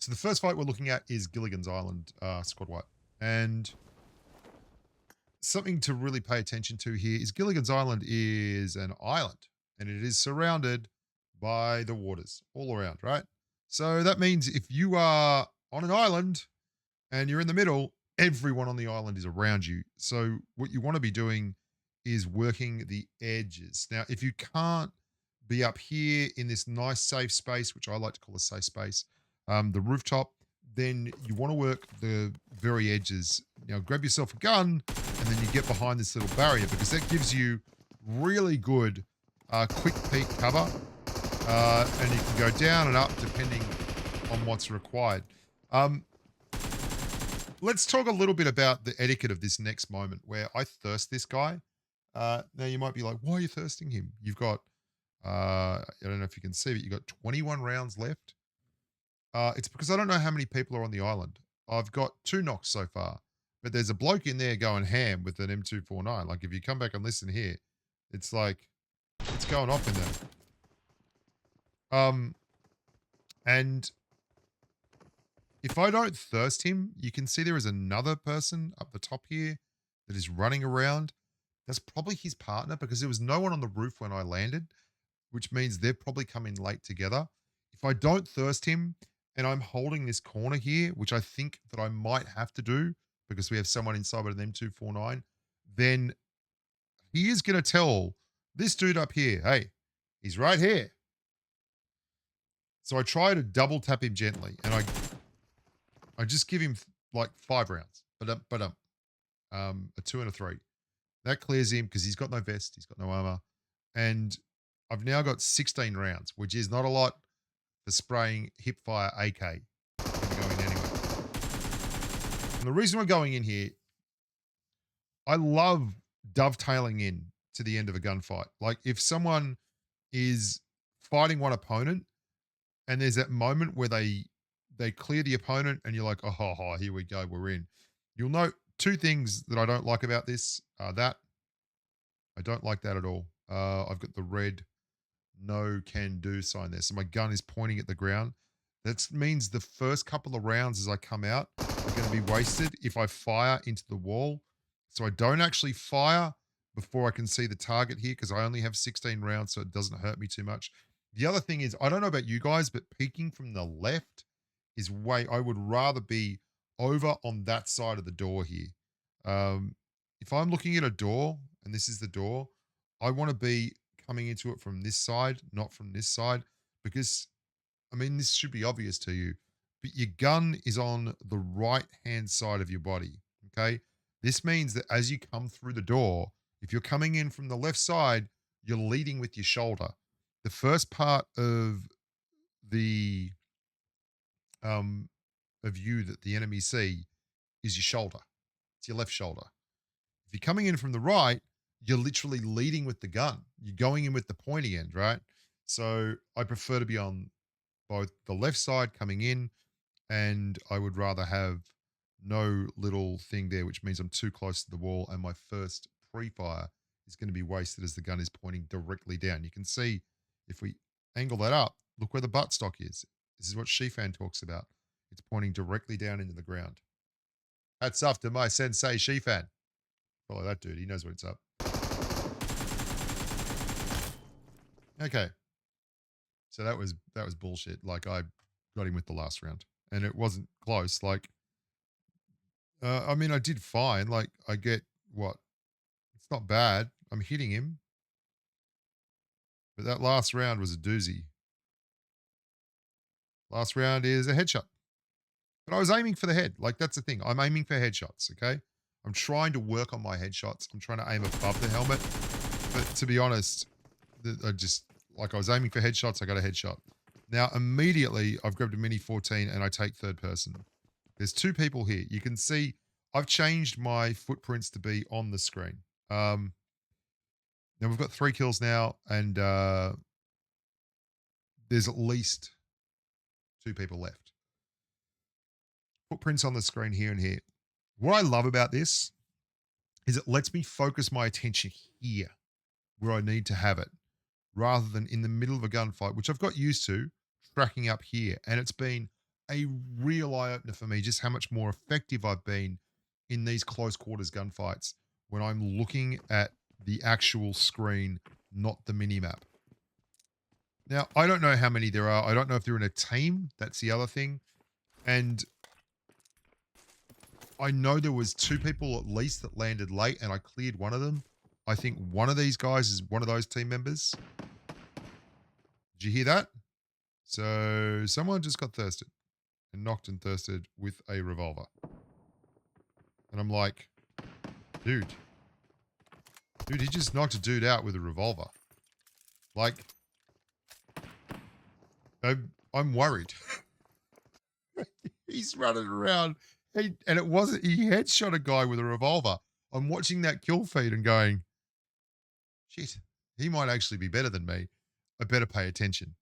So the first fight we're looking at is Gilligan's Island squad wipe. And something to really pay attention to here is Gilligan's Island is an island and it is surrounded by the waters all around, right? So that means if you are on an island and you're in the middle, everyone on the island is around you. So what you want to be doing is working the edges. Now, if you can't be up here in this nice safe space, which I like to call a safe space, the rooftop, then you want to work the very edges. Now, grab yourself a gun and then you get behind this little barrier because that gives you really good quick peek cover. And you can go down and up depending on what's required. Let's talk a little bit about the etiquette of this next moment where I thirst this guy. Now you might be like, why are you thirsting him? You've got, I don't know if you can see, but you've got 21 rounds left. It's because I don't know how many people are on the island. I've got 2 knocks so far, but there's a bloke in there going ham with an M249. Like if you come back and listen here, it's like, it's going off in there. And if I don't thirst him, you can see there is another person up the top here that is running around. That's probably his partner because there was no one on the roof when I landed, which means they're probably coming late together. If I don't thirst him and I'm holding this corner here, which I think that I might have to do because we have someone inside with an M249, then he is going to tell this dude up here, hey, he's right here. So I try to double tap him gently and I just give him like 5 rounds, a 2 and a 3. That clears him because he's got no vest, he's got no armor. And I've now got 16 rounds, which is not a lot for spraying Hipfire AK. I'm going anyway. And the reason we're going in here, I love dovetailing in to the end of a gunfight. Like if someone is fighting one opponent and there's that moment where they clear the opponent and you're like, oh, here we go, we're in. You'll note 2 things that I don't like about this. That I don't like that at all. I've got the red no can do sign there. So my gun is pointing at the ground. That means the first couple of rounds as I come out are going to be wasted if I fire into the wall. So I don't actually fire before I can see the target here because I only have 16 rounds, so it doesn't hurt me too much. The other thing is, I don't know about you guys, but peeking from the left is I would rather be over on that side of the door here. If I'm looking at a door and this is the door, I want to be coming into it from this side, not from this side, because I mean, this should be obvious to you, but your gun is on the right hand side of your body. Okay. This means that as you come through the door, if you're coming in from the left side, you're leading with your shoulder. The first part of the of you that the enemy see is your shoulder. It's your left shoulder. If you're coming in from the right, you're literally leading with the gun. You're going in with the pointy end, right? So I prefer to be on both the left side coming in, and I would rather have no little thing there, which means I'm too close to the wall, and my first pre-fire is going to be wasted as the gun is pointing directly down. You can see if we angle that up, look where the buttstock is. This is what Shifan talks about. It's pointing directly down into the ground. Hats off to my sensei Shifan. Follow that dude. He knows what's up. Okay. So that was bullshit. Like I got him with the last round and it wasn't close. Like, I mean, I did fine. Like I get what? It's not bad. I'm hitting him. But that last round was a doozy. Last round is a headshot. But I was aiming for the head. Like that's the thing. I'm aiming for headshots. Okay. I'm trying to work on my headshots. I'm trying to aim above the helmet. But to be honest, I was aiming for headshots. I got a headshot. Now, immediately, I've grabbed a Mini 14 and I take third person. There's 2 people here. You can see I've changed my footprints to be on the screen. Now, we've got 3 kills now and there's at least 2 people left. Footprints on the screen here and here. What I love about this is it lets me focus my attention here where I need to have it rather than in the middle of a gunfight, which I've got used to tracking up here. And it's been a real eye opener for me just how much more effective I've been in these close quarters gunfights when I'm looking at the actual screen, not the mini map. Now, I don't know how many there are. I don't know if they're in a team. That's the other thing. And I know there was 2 people at least that landed late and I cleared one of them. I think one of these guys is one of those team members. Did you hear that? So someone just got thirsted and knocked and thirsted with a revolver. And I'm like, dude, he just knocked a dude out with a revolver. Like, I'm worried. He's running around. And it wasn't, he headshot a guy with a revolver. I'm watching that kill feed and going, shit, he might actually be better than me. I better pay attention.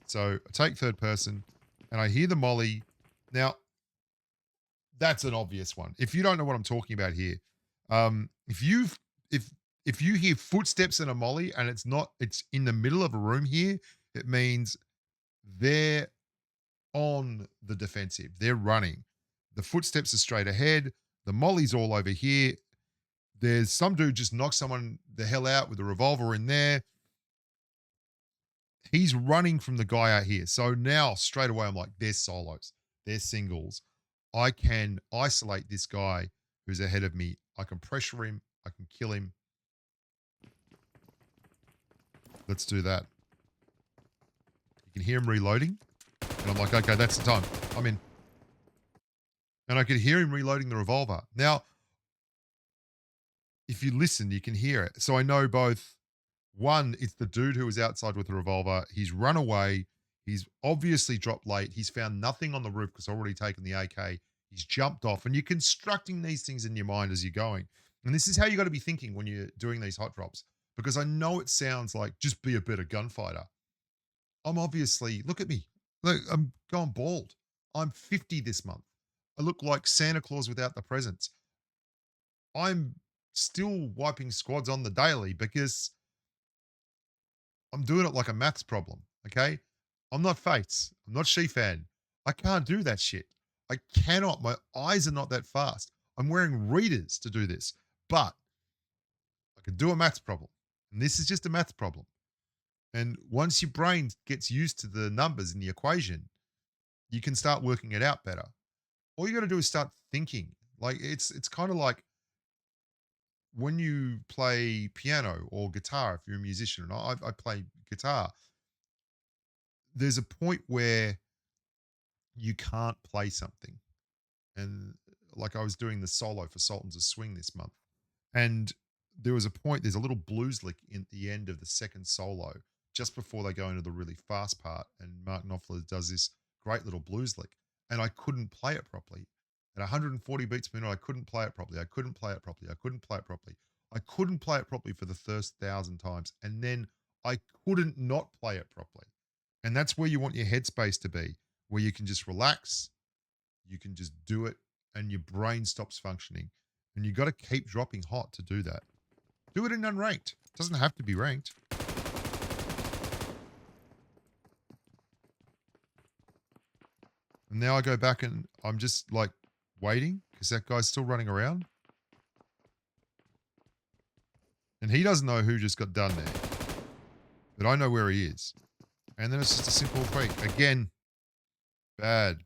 So I take third person and I hear the molly. Now, that's an obvious one. If you don't know what I'm talking about here, if you hear footsteps in a molly and it's in the middle of a room here, it means they're on the defensive. They're running. The footsteps are straight ahead. The molly's all over here. There's some dude just knocked someone the hell out with a revolver in there. He's running from the guy out here. So now straight away I'm like, they're solos. They're singles. I can isolate this guy who's ahead of me. I can pressure him. I can kill him. Let's do that. You can hear him reloading. And I'm like, okay, that's the time. I'm in. And I could hear him reloading the revolver. Now, if you listen, you can hear it. So I know both. One, it's the dude who was outside with the revolver. He's run away. He's obviously dropped late. He's found nothing on the roof because I've already taken the AK. He's jumped off. And you're constructing these things in your mind as you're going. And this is how you got to be thinking when you're doing these hot drops. Because I know it sounds like just be a better gunfighter. I'm obviously, look at me. Look, I'm going bald. I'm 50 this month. I look like Santa Claus without the presents. I'm still wiping squads on the daily because I'm doing it like a maths problem. Okay. I'm not Fates. I'm not She-Fan. I can't do that shit. I cannot. My eyes are not that fast. I'm wearing readers to do this, but I can do a maths problem. And this is just a maths problem. And once your brain gets used to the numbers in the equation, you can start working it out better. All you got to do is start thinking. Like it's kind of like when you play piano or guitar, if you're a musician, and I play guitar, there's a point where you can't play something. And like I was doing the solo for Sultans of Swing this month. And there was a point, there's a little blues lick in the end of the second solo, just before they go into the really fast part. And Mark Knopfler does this great little blues lick. And I couldn't play it properly. At 140 beats per minute, I couldn't play it properly. I couldn't play it properly. I couldn't play it properly. I couldn't play it properly for the first 1,000 times. And then I couldn't not play it properly. And that's where you want your headspace to be, where you can just relax, you can just do it, and your brain stops functioning. And you got to keep dropping hot to do that. Do it in unranked. It doesn't have to be ranked. And now I go back and I'm just like waiting because that guy's still running around. And he doesn't know who just got done there. But I know where he is. And then it's just a simple feat. Again, bad.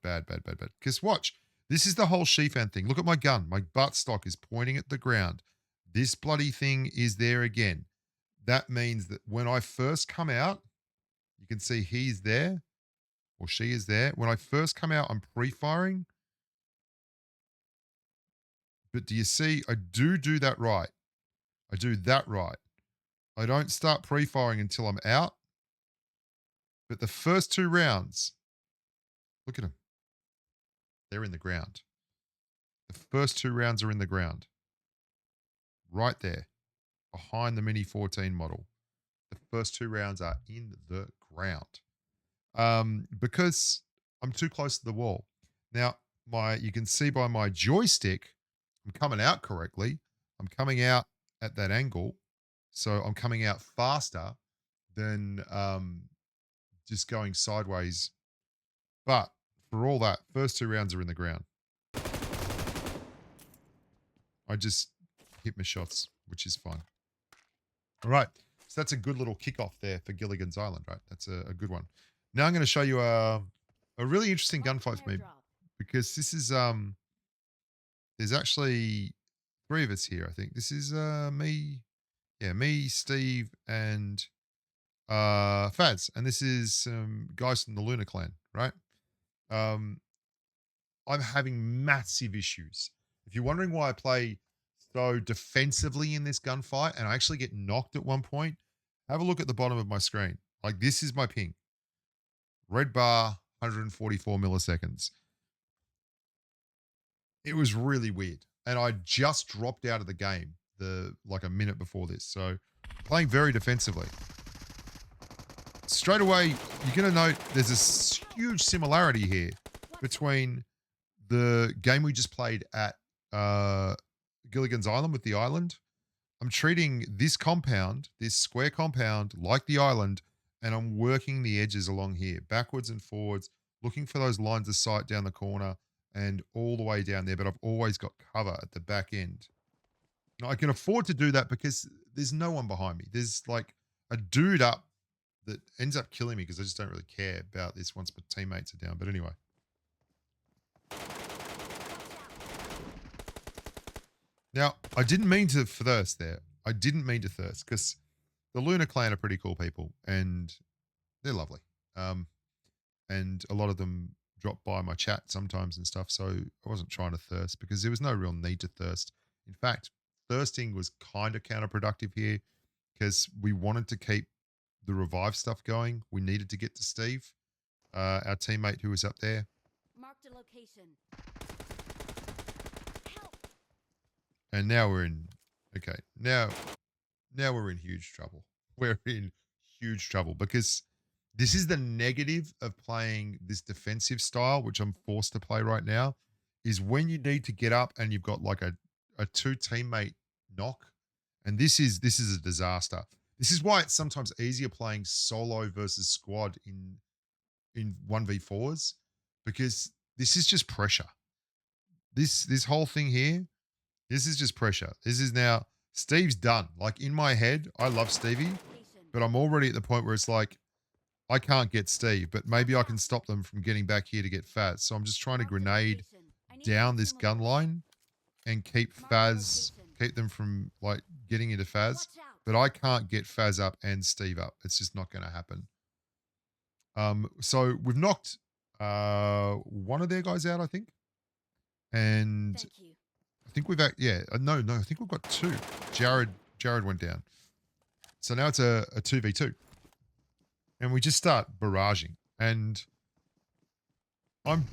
Because watch, this is the whole She-Fan thing. Look at my gun. My buttstock is pointing at the ground. This bloody thing is there again. That means that when I first come out, you can see he's there or she is there. When I first come out, I'm pre-firing. But do you see, I do that right. I do that right. I don't start pre-firing until I'm out. But the first 2 rounds, look at them. They're in the ground. The first 2 rounds are in the ground. Right there. Behind the Mini 14 model. The first 2 rounds are in the ground. Because I'm too close to the wall. Now, you can see by my joystick, I'm coming out correctly. I'm coming out at that angle. So I'm coming out faster than just going sideways. But for all that, first 2 rounds are in the ground. I just hit my shots, which is fine. All right. So that's a good little kickoff there for Gilligan's Island, right? That's a good one. Now I'm going to show you a really interesting gunfight for me, because this is there's actually 3 of us here, I think. This is me, me, Steve, and Faz, and this is some guys from the Lunar Clan, right? Um I'm having massive issues. If you're wondering why I play so defensively in this gunfight and I actually get knocked at one point, have a look at the bottom of my screen. Like, this is my ping. Red bar, 144 milliseconds. It was really weird. And I just dropped out of the game like a minute before this. So playing very defensively. Straight away, you're going to note there's a huge similarity here between the game we just played at Gilligan's Island with the island. I'm treating this compound, this square compound, like the island, and I'm working the edges along here, backwards and forwards, looking for those lines of sight down the corner and all the way down there, but I've always got cover at the back end. Now, I can afford to do that because there's no one behind me. There's like a dude up that ends up killing me because I just don't really care about this once my teammates are down. But anyway. Now, I didn't mean to thirst there. I didn't mean to thirst because the Lunar Clan are pretty cool people and they're lovely. And a lot of them drop by my chat sometimes and stuff. So I wasn't trying to thirst because there was no real need to thirst. In fact, thirsting was kind of counterproductive here because we wanted to keep the revive stuff going. We needed to get to Steve, our teammate who was up there. Marked a location. And now we're in, okay, now we're in huge trouble. We're in huge trouble because this is the negative of playing this defensive style, which I'm forced to play right now, is when you need to get up and you've got like a 2 teammate knock. And this is a disaster. This is why it's sometimes easier playing solo versus squad in 1v4s, because this is just pressure. This whole thing here, this is just pressure. This is now, Steve's done. Like, in my head, I love Stevie, but I'm already at the point where it's like, I can't get Steve, but maybe I can stop them from getting back here to get Faz. So I'm just trying to grenade down this gun line and keep them from like getting into Faz. But I can't get Faz up and Steve up. It's just not going to happen. So we've knocked one of their guys out, I think. And I think we've no, I think we've got 2. Jared went down. So now it's a 2v2. And we just start barraging. And I'm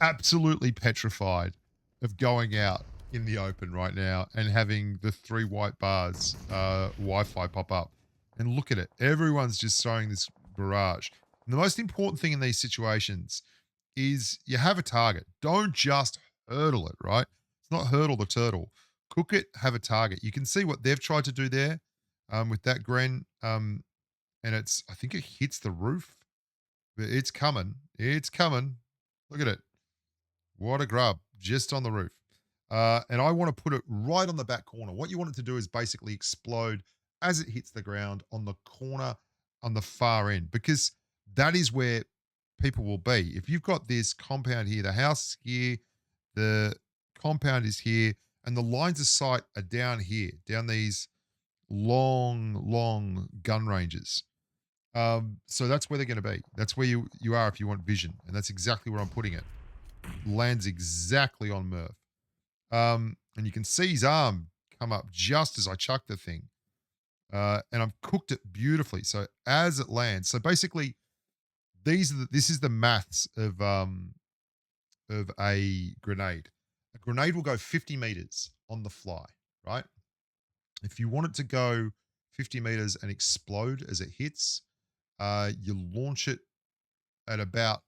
absolutely petrified of going out in the open right now and having the 3 white bars Wi-Fi pop up. And look at it. Everyone's just throwing this barrage. And the most important thing in these situations is you have a target. Don't just hurdle it, right? It's not hurdle the turtle. Cook it, have a target. You can see what they've tried to do there with that Gren. And I think it hits the roof. But it's coming. It's coming. Look at it. What a grub. Just on the roof. And I want to put it right on the back corner. What you want it to do is basically explode as it hits the ground on the corner on the far end, because that is where people will be. If you've got this compound here, the house is here, the compound is here, and the lines of sight are down here, down these long gun ranges. So that's where they're going to be. That's where you are if you want vision. And that's exactly where I'm putting it. Lands exactly on Murph. And you can see his arm come up just as I chuck the thing. And I've cooked it beautifully. So as it lands, so basically this is the maths of a grenade. A grenade will go 50 meters on the fly, right? If you want it to go 50 meters and explode as it hits, you launch it at about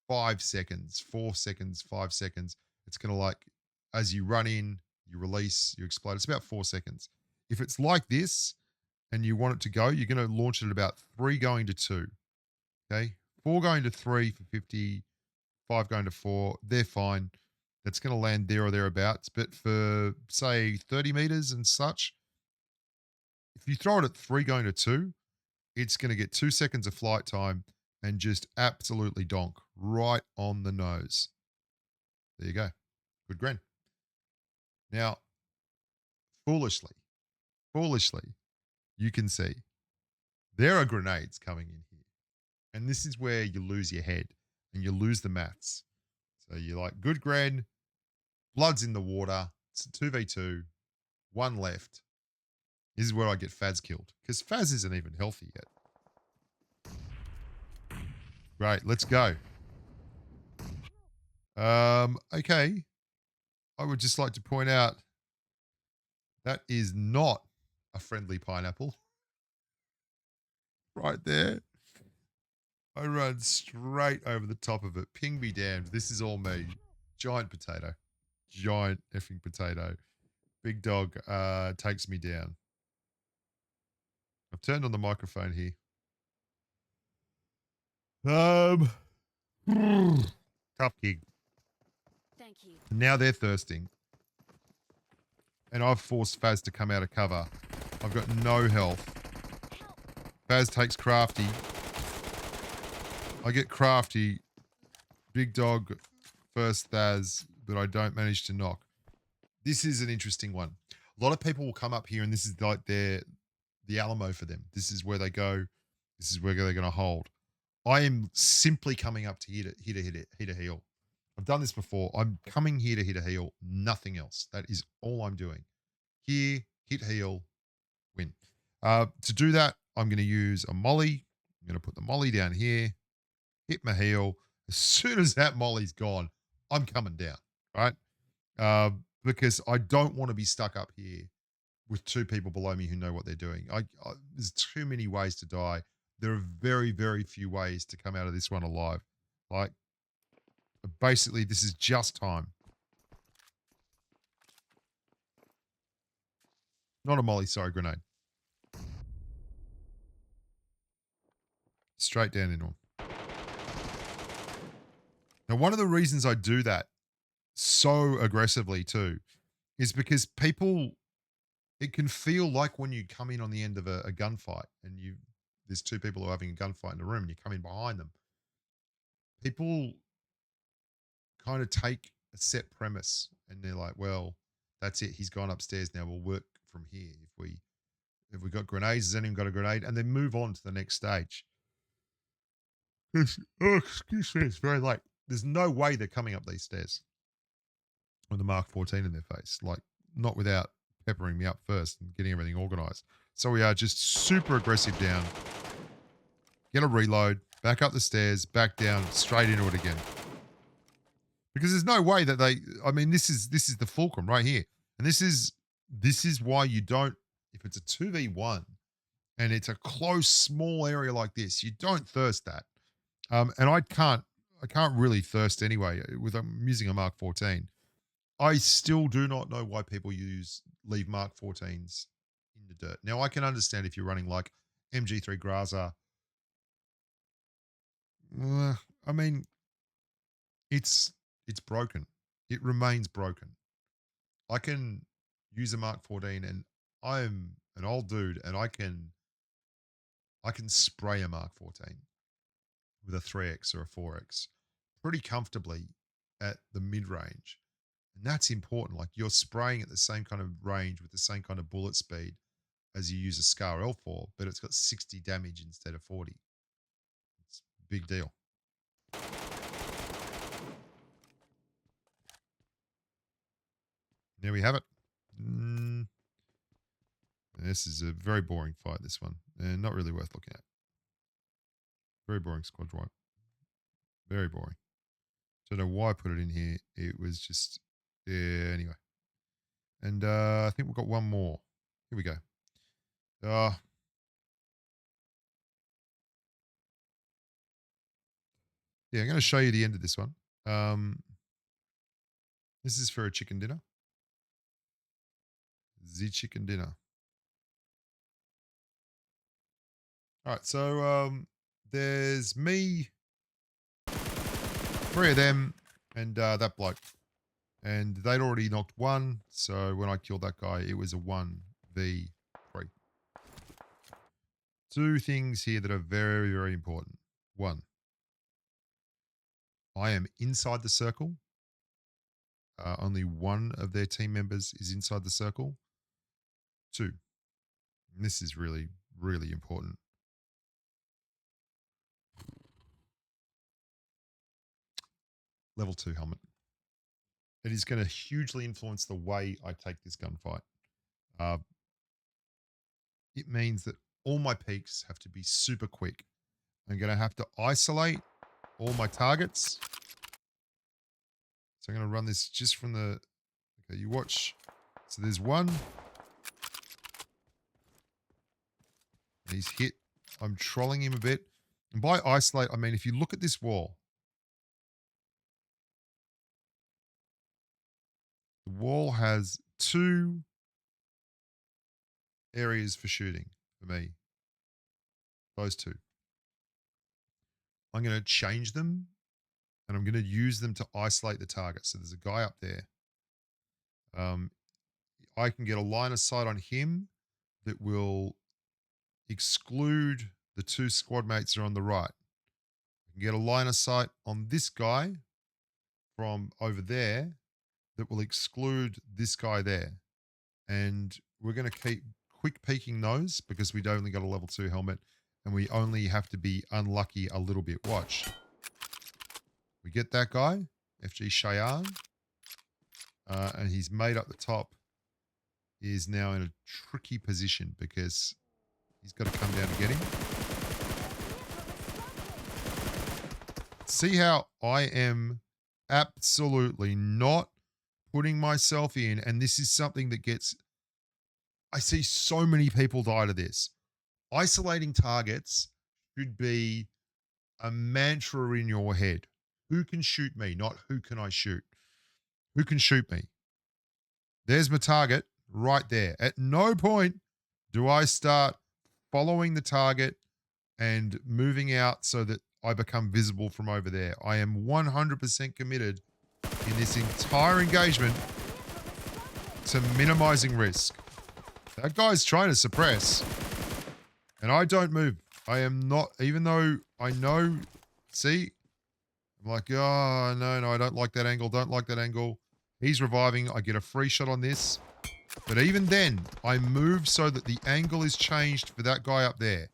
5 seconds, 4 seconds, 5 seconds. It's going to, like, as you run in, you release, you explode. It's about 4 seconds. If it's like this and you want it to go, you're going to launch it at about 3 going to 2. Okay. 4 going to 3 for 50, 5 going to 4. They're fine. That's going to land there or thereabouts. But for, say, 30 meters and such, if you throw it at 3 going to 2, it's going to get 2 seconds of flight time and just absolutely donk right on the nose. There you go. Good gren. Now, foolishly, you can see there are grenades coming in here. And this is where you lose your head and you lose the maths. So you're like, good gren, blood's in the water. It's a 2v2, 1 left. This is where I get Faz killed because Faz isn't even healthy yet. Great, let's go. Okay. I would just like to point out that is not a friendly pineapple. Right there. I run straight over the top of it. Ping be damned. This is all me. Giant potato. Giant effing potato. Big dog takes me down. I've turned on the microphone here. Tough gig. Thank you. Now they're thirsting. And I've forced Faz to come out of cover. I've got no health. Faz takes crafty. I get crafty. Big dog first Thaz, but I don't manage to knock. This is an interesting one. A lot of people will come up here and this is like the Alamo for them. This is where they go. This is where they're going to hold. I am simply coming up to hit a heal. I've done this before. I'm coming here to hit a heal. Nothing else. That is all I'm doing. Here, hit heal, win. To do that, I'm going to use a molly. I'm going to put the molly down here, hit my heal. As soon as that molly's gone, I'm coming down, right? Because I don't want to be stuck up here with 2 people below me who know what they're doing. There's too many ways to die. There are very, very few ways to come out of this one alive. Like, basically, this is just time. Not a molly, sorry, grenade. Straight down into him. Now, one of the reasons I do that so aggressively too is because people, it can feel like when you come in on the end of a gunfight and there's 2 people who are having a gunfight in the room and you come in behind them. People kind of take a set premise and they're like, well, that's it. He's gone upstairs. Now we'll work from here. If we got grenades, has anyone got a grenade? And then move on to the next stage. Oh, excuse me, it's very late. There's no way they're coming up these stairs with a Mark 14 in their face. Like, not without peppering me up first and getting everything organized. So we are just super aggressive down. Get a reload, back up the stairs, back down, straight into it again. Because there's no way that this is the fulcrum right here. And this is why you don't, if it's a 2v1 and it's a close, small area like this, you don't thirst that. And I can't really thirst anyway with using a Mark 14. I still do not know why people leave Mark 14s in the dirt. Now I can understand if you're running like MG3 Graza. I mean, it's broken. It remains broken. I can use a Mark 14 and I'm an old dude and I can spray a Mark 14 with a 3x or a 4x pretty comfortably at the mid-range. And that's important. Like, you're spraying at the same kind of range with the same kind of bullet speed as you use a Scar L4, but it's got 60 damage instead of 40. It's a big deal. There we have it. This is a very boring fight, this one. And not really worth looking at. Very boring squad wipe. Very boring. Don't know why I put it in here. It was just, yeah, anyway. And I think we've got one more. Here we go. Yeah, I'm going to show you the end of this one. This is for a chicken dinner. The chicken dinner. All right, so there's me 3 of them and that bloke. And they'd already knocked 1. So when I killed that guy, it was a 1v3. 2 things here that are very, very important. 1, I am inside the circle. Only one of their team members is inside the circle. 2, and this is really, really important. Level 2 helmet. It is going to hugely influence the way I take this gunfight. It means that all my peaks have to be super quick. I'm going to have to isolate all my targets. So I'm going to run this just from the... Okay, you watch. So there's 1. He's hit. I'm trolling him a bit. And by isolate, I mean if you look at this wall. The wall has 2 areas for shooting for me. Those 2. I'm going to change them and I'm going to use them to isolate the target. So there's a guy up there. I can get a line of sight on him that will exclude the 2 squad mates that are on the right. I can get a line of sight on this guy from over there that will exclude this guy there. And we're going to keep quick peeking those because we've only got a level 2 helmet and we only have to be unlucky a little bit. Watch. We get that guy, FG Cheyenne, and he's made up the top. He is now in a tricky position because he's got to come down to get him. See how I am absolutely not putting myself in, and this is something that gets... I see so many people die to this. Isolating targets should be a mantra in your head. Who can shoot me? Not who can I shoot. Who can shoot me? There's my target right there. At no point do I start following the target and moving out so that I become visible from over there. I am 100% committed in this entire engagement to minimizing risk. That guy's trying to suppress, and I don't move. I am not, even though I know, see, I'm like, oh, no, I don't like that angle, don't like that angle. He's reviving. I get a free shot on this. But even then, I move so that the angle is changed for that guy up there.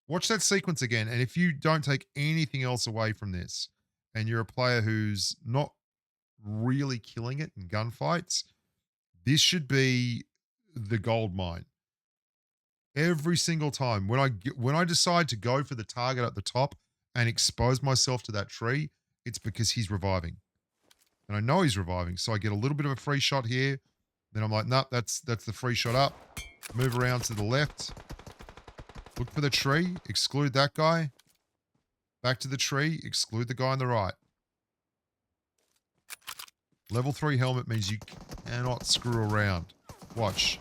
Watch that sequence again, and if you don't take anything else away from this, and you're a player who's not really killing it in gunfights, this should be the gold mine. Every single time when I decide to go for the target at the top and expose myself to that tree, it's because he's reviving. And I know he's reviving, so I get a little bit of a free shot here. Then I'm like, nope, that's the free shot up. Move around to the left. Look for the tree, exclude that guy. Back to the tree, exclude the guy on the right. Level 3 helmet means you cannot screw around. Watch.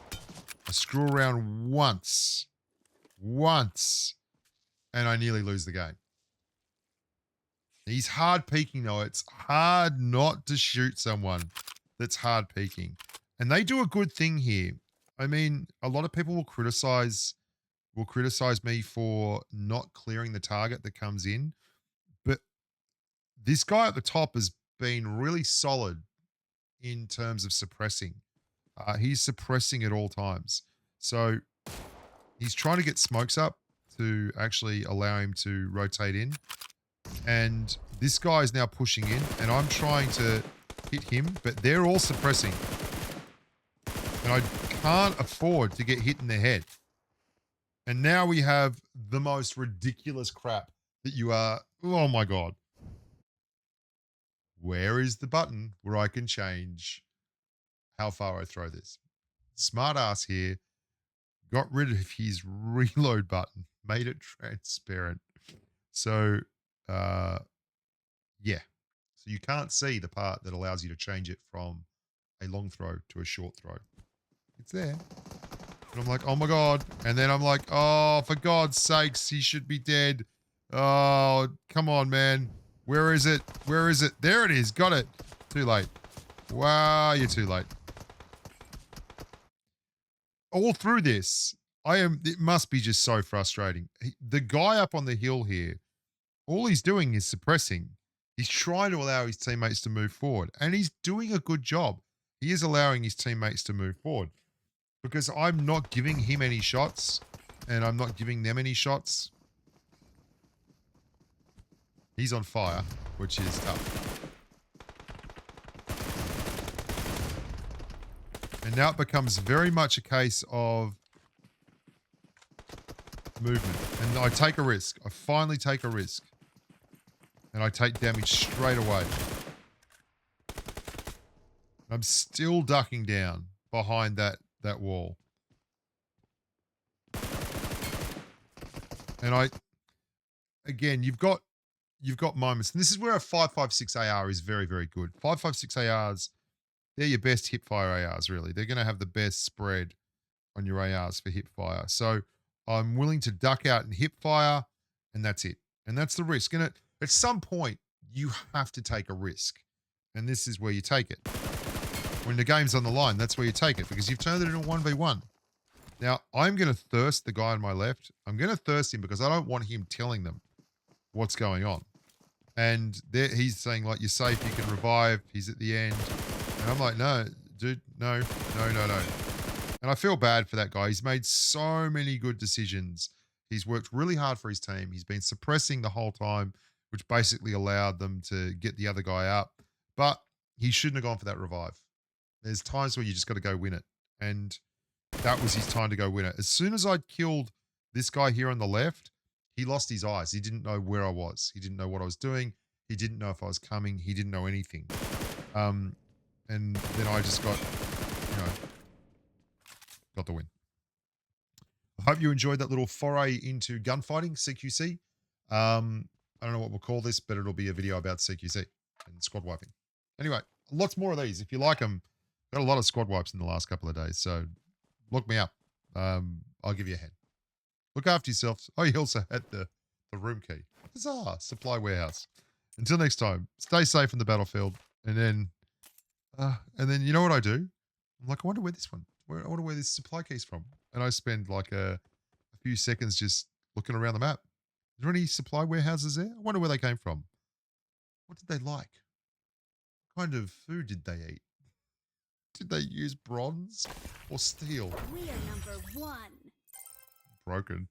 I screw around once, and I nearly lose the game. He's hard peeking though. It's hard not to shoot someone that's hard peeking. And they do a good thing here. I mean, a lot of people will criticize me for not clearing the target that comes in. But this guy at the top has been really solid in terms of suppressing. He's suppressing at all times. So he's trying to get smokes up to actually allow him to rotate in. And this guy is now pushing in, and I'm trying to hit him, but they're all suppressing. And I can't afford to get hit in the head. And now we have the most ridiculous crap that you are... Oh my God. Where is the button where I can change how far I throw this? Smart ass here got rid of his reload button, made it transparent. So, yeah. So you can't see the part that allows you to change it from a long throw to a short throw. It's there. And I'm like, oh my God. And then I'm like, oh, for God's sakes, he should be dead. Oh, come on, man. Where is it? Where is it? There it is. Got it. Too late. Wow, you're too late. All through this, it must be just so frustrating. The guy up on the hill here, all he's doing is suppressing. He's trying to allow his teammates to move forward, and he's doing a good job. He is allowing his teammates to move forward because I'm not giving him any shots, and I'm not giving them any shots. He's on fire, which is tough. And now it becomes very much a case of movement. And I take a risk. I finally take a risk. And I take damage straight away. I'm still ducking down behind that wall. And again, you've got moments. And this is where a 5.56 AR is very, very good. 5.56 ARs, they're your best hipfire ARs, really. They're going to have the best spread on your ARs for hipfire. So I'm willing to duck out and hipfire, and that's it. And that's the risk. And at some point, you have to take a risk. And this is where you take it. When the game's on the line, that's where you take it because you've turned it into a 1v1. Now, I'm going to thirst the guy on my left. I'm going to thirst him because I don't want him telling them what's going on. And he's saying, like, you're safe, you can revive. He's at the end. And I'm like, no, dude, no. And I feel bad for that guy. He's made so many good decisions. He's worked really hard for his team. He's been suppressing the whole time, which basically allowed them to get the other guy up. But he shouldn't have gone for that revive. There's times where you just got to go win it. And that was his time to go win it. As soon as I'd killed this guy here on the left, he lost his eyes. He didn't know where I was. He didn't know what I was doing. He didn't know if I was coming. He didn't know anything. And then I just got the win. I hope you enjoyed that little foray into gunfighting, CQC. I don't know what we'll call this, but it'll be a video about CQC and squad wiping. Anyway, lots more of these. If you like them, got a lot of squad wipes in the last couple of days, so look me up. I'll give you a hand. Look after yourselves. Oh, you also had the room key. Huzzah! Supply warehouse. Until next time, stay safe in the battlefield. And then you know what I do? I'm like, I wonder where I wonder where this supply key's from. And I spend like a few seconds just looking around the map. Is there any supply warehouses there? I wonder where they came from. What did they like? What kind of food did they eat? Did they use bronze or steel? We are number 1. Broken.